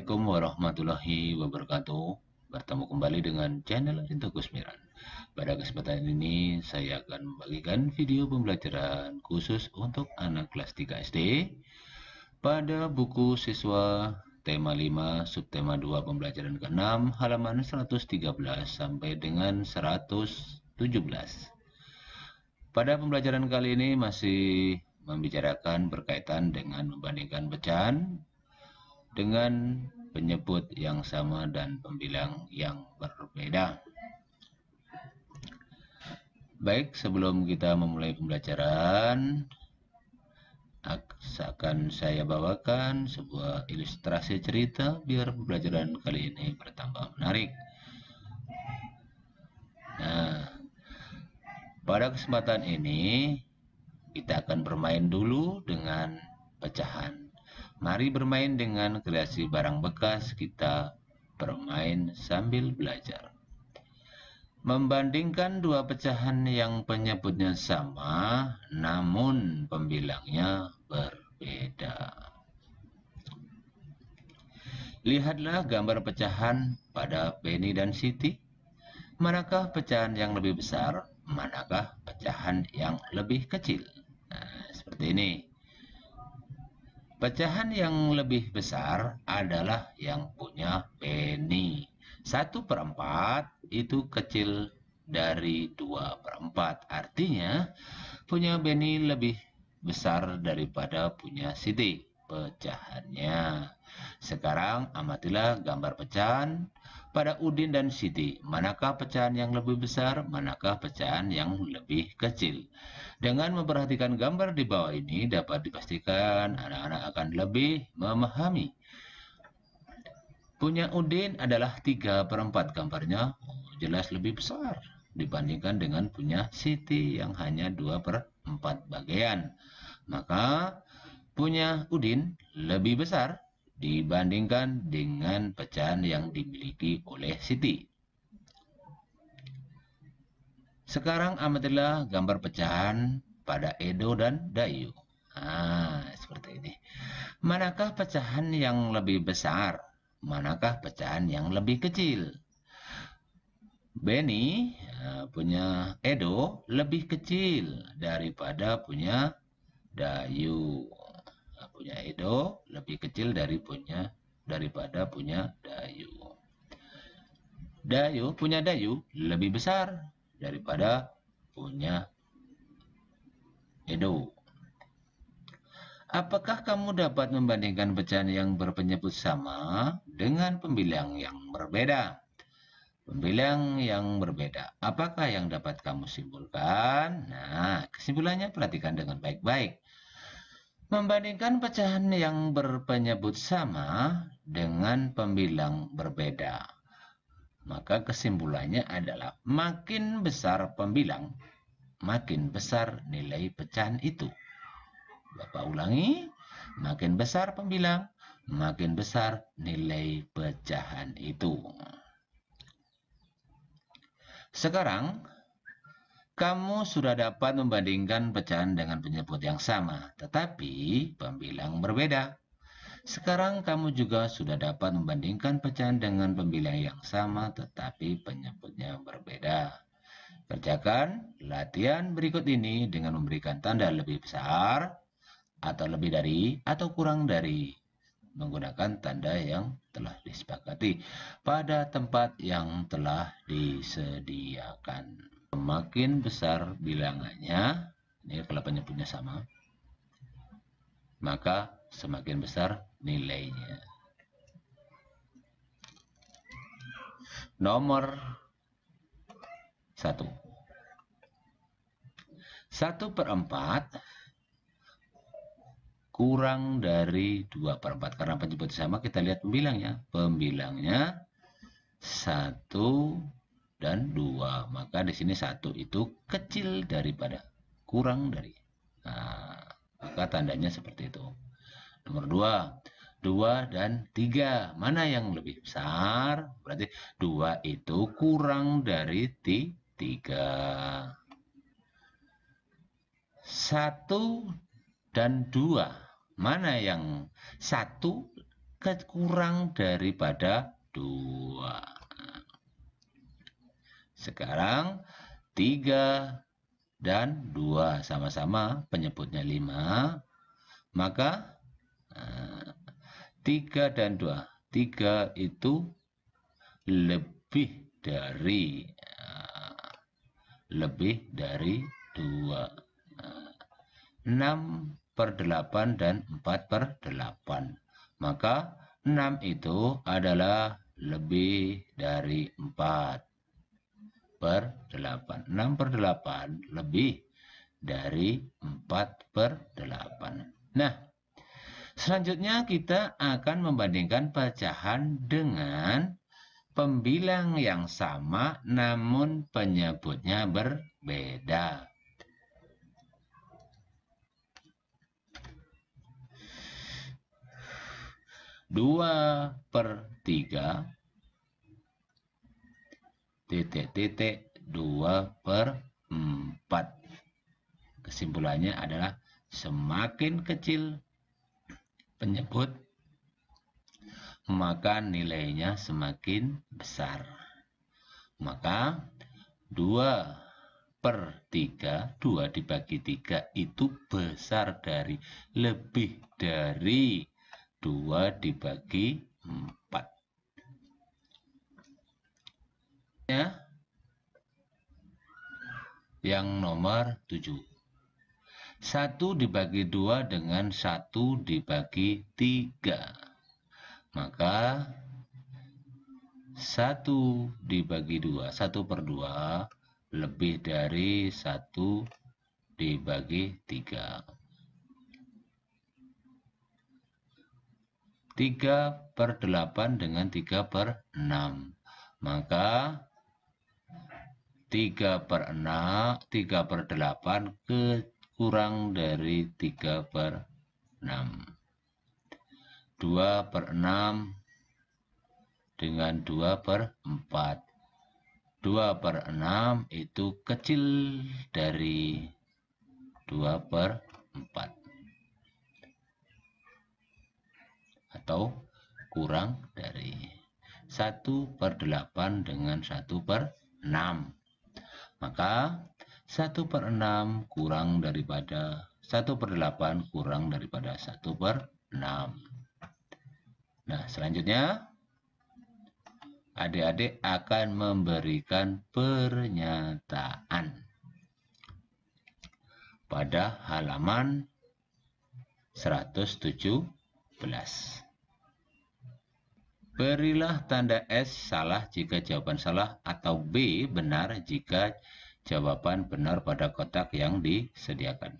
Assalamualaikum warahmatullahi wabarakatuh. Bertemu kembali dengan channel Rinto Kusmiran. Pada kesempatan ini saya akan membagikan video pembelajaran khusus untuk anak kelas 3 SD pada buku siswa tema 5 subtema 2 pembelajaran ke-6 halaman 113 sampai dengan 117. Pada pembelajaran kali ini masih membicarakan berkaitan dengan membandingkan pecahan dengan penyebut yang sama dan pembilang yang berbeda. Baik, sebelum kita memulai pembelajaran, akan saya bawakan sebuah ilustrasi cerita biar pembelajaran kali ini bertambah menarik. Nah, pada kesempatan ini kita akan bermain dulu dengan pecahan. Mari bermain dengan kreasi barang bekas, kita bermain sambil belajar. Membandingkan dua pecahan yang penyebutnya sama, namun pembilangnya berbeda. Lihatlah gambar pecahan pada Benny dan Siti. Manakah pecahan yang lebih besar? Manakah pecahan yang lebih kecil? Nah, seperti ini. Pecahan yang lebih besar adalah yang punya Benny. 1/4 itu kecil dari 2/4. Artinya punya Benny lebih besar daripada punya Siti pecahannya. Sekarang amatilah gambar pecahan pada Udin dan Siti. Manakah pecahan yang lebih besar? Manakah pecahan yang lebih kecil? Dengan memperhatikan gambar di bawah ini dapat dipastikan anak-anak akan lebih memahami. Punya Udin adalah 3/4 gambarnya, jelas lebih besar dibandingkan dengan punya Siti yang hanya 2/4 bagian. Maka punya Udin lebih besar dibandingkan dengan pecahan yang dimiliki oleh Siti. Sekarang amatilah gambar pecahan pada Edo dan Dayu. Nah, seperti ini. Manakah pecahan yang lebih besar? Manakah pecahan yang lebih kecil? Benny punya Edo lebih kecil daripada punya Dayu. Punya Edo lebih kecil daripada punya Dayu. Punya Dayu lebih besar daripada punya Edo. Apakah kamu dapat membandingkan pecahan yang berpenyebut sama dengan pembilang yang berbeda? Pembilang yang berbeda, apakah yang dapat kamu simpulkan? Nah, kesimpulannya perhatikan dengan baik-baik. Membandingkan pecahan yang berpenyebut sama dengan pembilang berbeda, maka kesimpulannya adalah makin besar pembilang, makin besar nilai pecahan itu. Bapak ulangi, makin besar pembilang, makin besar nilai pecahan itu. Sekarang, kamu sudah dapat membandingkan pecahan dengan penyebut yang sama, tetapi pembilang berbeda. Sekarang kamu juga sudah dapat membandingkan pecahan dengan pembilang yang sama tetapi penyebutnya berbeda. Kerjakan latihan berikut ini dengan memberikan tanda lebih besar atau lebih dari atau kurang dari menggunakan tanda yang telah disepakati pada tempat yang telah disediakan. Semakin besar bilangannya, ini kalau penyebutnya sama, maka semakin besar nilainya. Nomor 1. 1/4 kurang dari 2/4. Karena penyebut sama, kita lihat pembilangnya. Pembilangnya 1 dan 2. Maka di sini 1 itu kecil daripada, kurang dari. Nah, maka tandanya seperti itu. Nomor 2 dan 3. Mana yang lebih besar? Berarti 2 itu kurang dari 3. 1 dan 2. Mana yang 1 kurang daripada 2. Sekarang 3 dan 2 sama-sama penyebutnya 5. Maka 3 dan 2. 3 itu lebih dari 2. 6/8 dan 4/8. Maka 6 itu adalah lebih dari 4/8. 6/8 lebih dari 4/8. Nah, selanjutnya kita akan membandingkan pecahan dengan pembilang yang sama namun penyebutnya berbeda. 2/3 2/4. Kesimpulannya adalah semakin kecil penyebut, maka nilainya semakin besar. Maka 2/3, 2 dibagi 3 itu besar dari, lebih dari 2 dibagi 4. Ya, yang nomor 7. 1 dibagi 2 dengan 1 dibagi 3. Maka 1 dibagi 2, 1/2 lebih dari 1 dibagi 3. 3/8 dengan 3/6. Maka 3/8 kurang dari 3/6. 2/6 dengan 2/4. 2/6 itu kecil dari 2/4. Atau kurang dari 1/8 dengan 1/6. Maka 1/6 kurang daripada 1/8 kurang daripada 1/6. Nah, selanjutnya adik-adik akan memberikan pernyataan pada halaman 117. Berilah tanda S salah jika jawaban salah atau B benar jika jawaban benar pada kotak yang disediakan.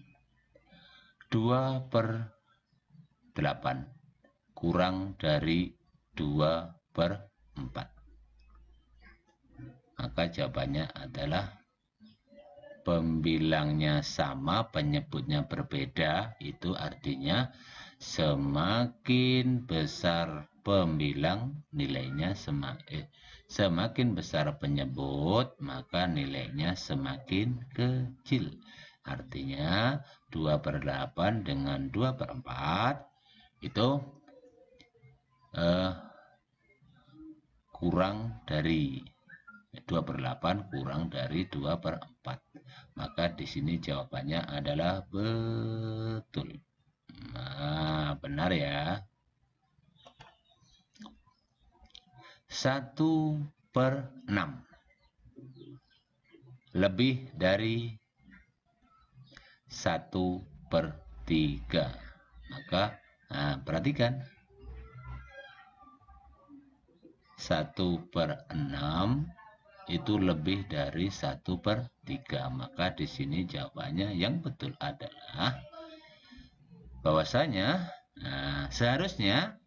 2/8 kurang dari 2/4. Maka jawabannya adalah pembilangnya sama, penyebutnya berbeda. Itu artinya semakin besar pembilang nilainya semakin besar penyebut, maka nilainya semakin kecil. Artinya 2/8 dengan 2/4 itu kurang dari 2/8 kurang dari 2/4. Maka di sini jawabannya adalah betul. Nah, benar ya. 1/6 lebih dari 1/3. Maka perhatikan, 1/6 itu lebih dari 1/3. Maka di sini jawabannya yang betul adalah bahwasanya seharusnya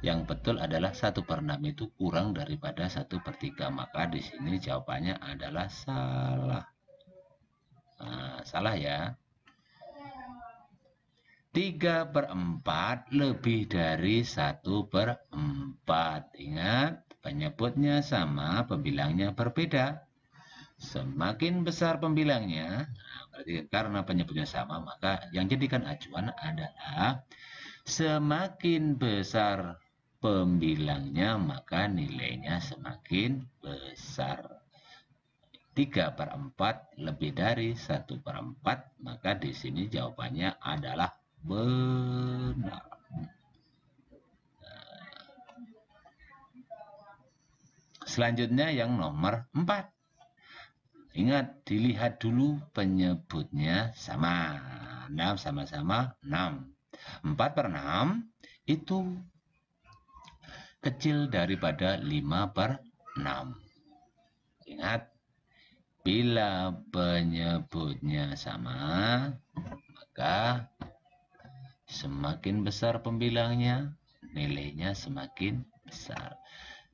yang betul adalah 1/6 itu kurang daripada 1/3. Maka di sini jawabannya adalah salah. Salah ya. 3/4 lebih dari 1/4. Ingat, penyebutnya sama, pembilangnya berbeda. Semakin besar pembilangnya, berarti karena penyebutnya sama, maka yang jadikan acuan adalah Semakin besar pembilangnya, maka nilainya semakin besar. 3/4 lebih dari 1/4, maka di sini jawabannya adalah benar. Selanjutnya yang nomor 4. Ingat, dilihat dulu penyebutnya sama. 6 sama-sama 6. 4/6 itu kecil daripada 5/6. Ingat, bila penyebutnya sama, maka semakin besar pembilangnya, nilainya semakin besar.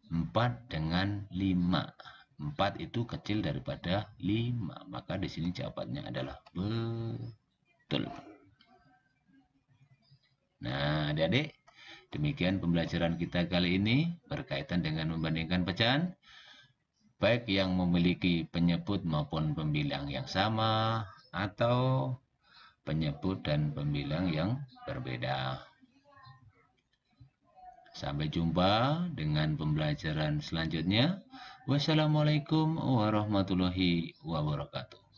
4 dengan 5. 4 itu kecil daripada 5. Maka di sini jawabannya adalah betul. Nah, adik-adik, demikian pembelajaran kita kali ini berkaitan dengan membandingkan pecahan, baik yang memiliki penyebut maupun pembilang yang sama, atau penyebut dan pembilang yang berbeda. Sampai jumpa dengan pembelajaran selanjutnya. Wassalamualaikum warahmatullahi wabarakatuh.